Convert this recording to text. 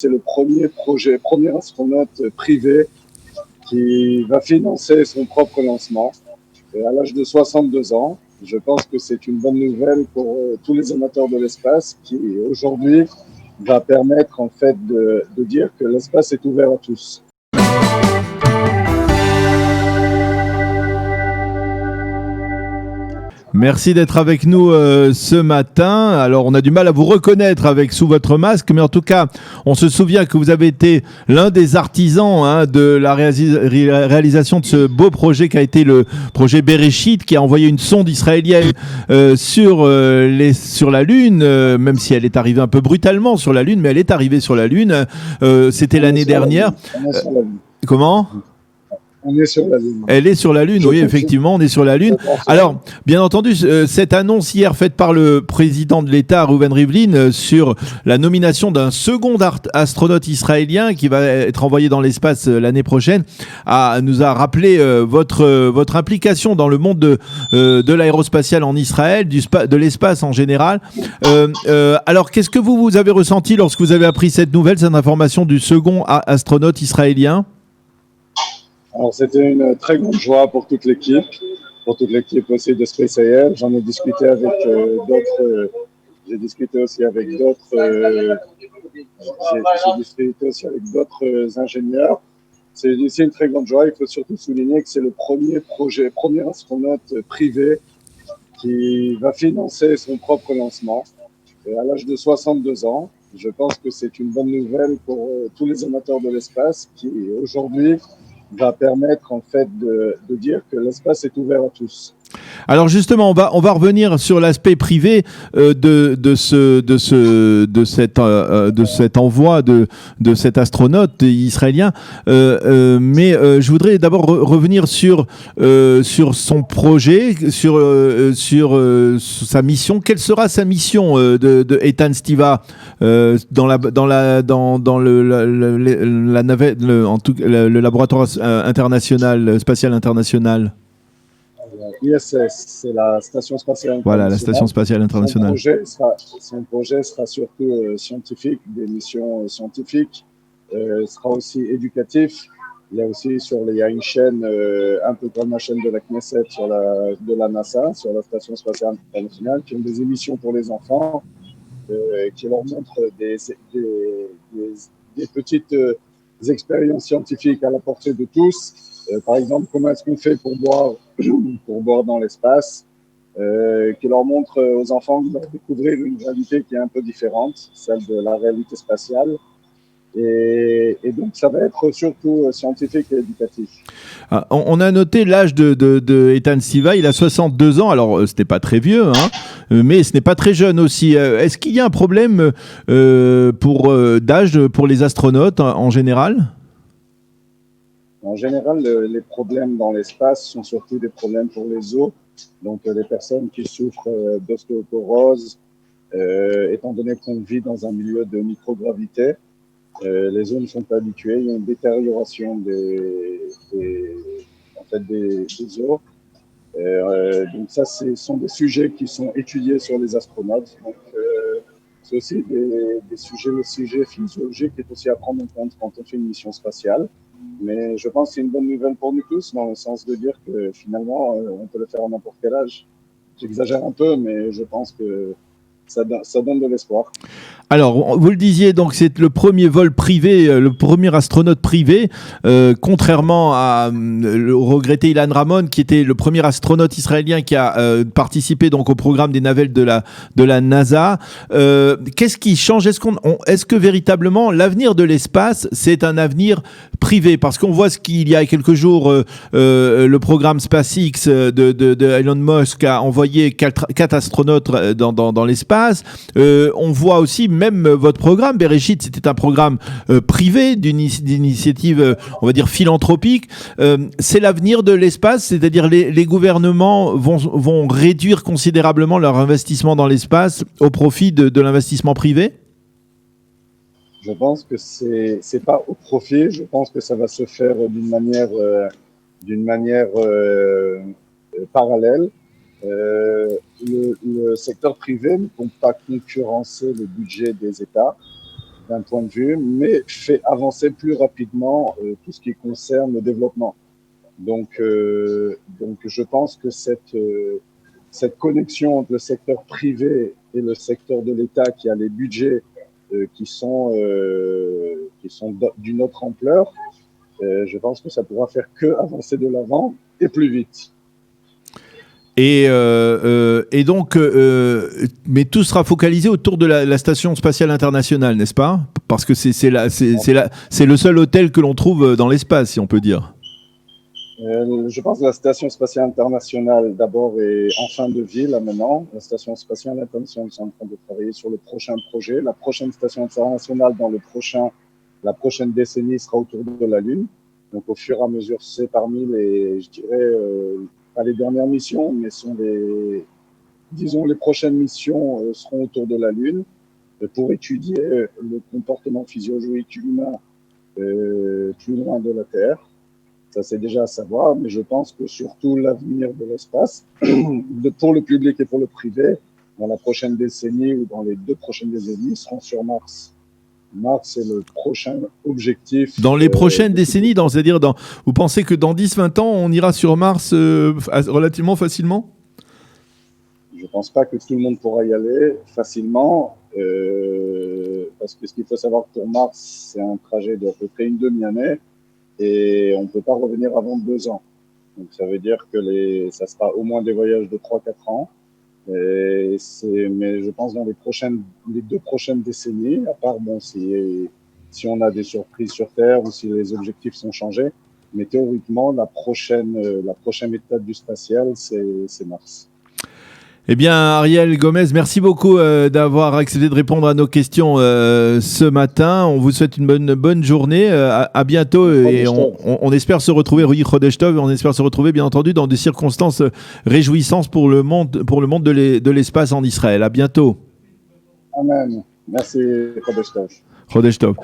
C'est le premier astronaute privé qui va financer son propre lancement. Et à l'âge de 62 ans, je pense que c'est une bonne nouvelle pour tous les amateurs de l'espace qui, aujourd'hui, va permettre en fait de dire que l'espace est ouvert à tous. Merci d'être avec nous ce matin. Alors, on a du mal à vous reconnaître sous votre masque, mais en tout cas, on se souvient que vous avez été l'un des artisans de la réalisation de ce beau projet qui a été le projet Bereshit, qui a envoyé une sonde israélienne sur la Lune, même si elle est arrivée un peu brutalement sur la Lune, mais elle est arrivée sur la Lune. C'était l'année dernière. Comment ? On est sur la Lune. Elle est sur la Lune, oui, effectivement, on est sur la Lune. Alors, bien entendu, cette annonce hier faite par le président de l'État, Reuven Rivlin, sur la nomination d'un second astronaute israélien qui va être envoyé dans l'espace l'année prochaine, nous a rappelé votre implication dans le monde de l'aérospatiale en Israël, de l'espace en général. Alors, qu'est-ce que vous avez ressenti lorsque vous avez appris cette information du second astronaute israélien ? Alors, c'était une très grande joie pour toute l'équipe aussi de SpaceAir. J'en ai discuté avec d'autres. J'ai discuté aussi avec d'autres ingénieurs. C'est une très grande joie. Il faut surtout souligner que c'est le premier astronaute privé qui va financer son propre lancement. Et à l'âge de 62 ans, je pense que c'est une bonne nouvelle pour tous les amateurs de l'espace qui, aujourd'hui, va permettre en fait de dire que l'espace est ouvert à tous. Alors justement, on va revenir sur l'aspect privé de cet envoi de cet astronaute israélien, mais je voudrais d'abord revenir sur son projet, sur sa mission. Quelle sera sa mission de Eitan Stiva dans la navette, le laboratoire international spatial international? ISS, c'est la Station spatiale internationale. Voilà, la Station spatiale internationale. Son projet sera surtout scientifique, des missions scientifiques, sera aussi éducatif. Il y a une chaîne, un peu comme la chaîne de la Knesset de la NASA, sur la Station spatiale internationale, qui ont des émissions pour les enfants, qui leur montrent des petites expériences scientifiques à la portée de tous. Par exemple, comment est-ce qu'on fait pour boire dans l'espace, qui leur montre aux enfants de découvrir une réalité qui est un peu différente, celle de la réalité spatiale. Et donc, ça va être surtout scientifique et éducatif. On a noté l'âge de Eitan Stiva, il a 62 ans, alors ce n'est pas très vieux, mais ce n'est pas très jeune aussi. Est-ce qu'il y a un problème d'âge pour les astronautes en général ? En général, les problèmes dans l'espace sont surtout des problèmes pour les os. Donc, les personnes qui souffrent d'ostéoporose, étant donné qu'on vit dans un milieu de microgravité, les os ne sont pas habitués. Il y a une détérioration des os. Donc, ça, ce sont des sujets qui sont étudiés sur les astronautes. Donc, c'est aussi le sujet physiologique est aussi à prendre en compte quand on fait une mission spatiale. Mais je pense que c'est une bonne nouvelle pour nous tous, dans le sens de dire que finalement, on peut le faire à n'importe quel âge. J'exagère un peu, mais je pense que ça donne de l'espoir. Alors, vous le disiez, donc c'est le premier vol privé, le premier astronaute privé, contrairement au regretté Ilan Ramon, qui était le premier astronaute israélien qui a participé donc au programme des navets de la NASA. Qu'est-ce qui change ? Est-ce que véritablement l'avenir de l'espace, c'est un avenir privé ? Parce qu'on voit ce qu'il y a quelques jours, le programme SpaceX de Elon Musk a envoyé 4 astronautes dans l'espace. On voit aussi même votre programme, Bereshit, c'était un programme privé d'initiative, on va dire, philanthropique. C'est l'avenir de l'espace, c'est-à-dire les gouvernements vont réduire considérablement leur investissement dans l'espace au profit de l'investissement privé ? Je pense que c'est pas au profit, je pense que ça va se faire d'une manière parallèle. Le secteur privé ne compte pas concurrencer le budget des États. d'un point de vue, mais fait avancer plus rapidement tout ce qui concerne le développement. Donc je pense que cette connexion entre le secteur privé et le secteur de l'État qui a les budgets qui sont d'une autre ampleur, je pense que ça pourra faire que avancer de l'avant et plus vite. Et donc, mais tout sera focalisé autour de la Station spatiale internationale, n'est-ce pas? Parce que c'est le seul hôtel que l'on trouve dans l'espace, si on peut dire. Je pense que la Station spatiale internationale, d'abord, est en fin de vie, là, maintenant. La Station spatiale internationale est en train de travailler sur le prochain projet. La prochaine Station internationale, la prochaine décennie, sera autour de la Lune. Donc, au fur et à mesure, c'est parmi les, je dirais, pas les dernières missions, mais les prochaines missions seront autour de la Lune pour étudier le comportement physiologique humain plus loin de la Terre. Ça, c'est déjà à savoir, mais je pense que surtout l'avenir de l'espace, pour le public et pour le privé, dans la prochaine décennie ou dans les 2 prochaines décennies, seront sur Mars. Mars, c'est le prochain objectif. Dans les prochaines décennies, c'est-à-dire, vous pensez que dans 10-20 ans, on ira sur Mars relativement facilement? Je ne pense pas que tout le monde pourra y aller facilement, parce que ce qu'il faut savoir pour Mars, c'est un trajet d'à peu près une demi-année. Et on ne peut pas revenir avant 2 ans. Donc ça veut dire que ça sera au moins des voyages de 3-4 ans. Mais je pense dans les 2 prochaines décennies, à part si on a des surprises sur Terre ou si les objectifs sont changés, mais théoriquement la prochaine étape du spatial, c'est Mars. Eh bien, Ariel Gomez, merci beaucoup d'avoir accepté de répondre à nos questions ce matin. On vous souhaite une bonne journée. À bientôt et on espère se retrouver, Rudy Khodeshtov, on espère se retrouver bien entendu dans des circonstances réjouissantes pour le monde de l'espace en Israël. À bientôt. Amen. Merci, Khodeshtov. Khodeshtov.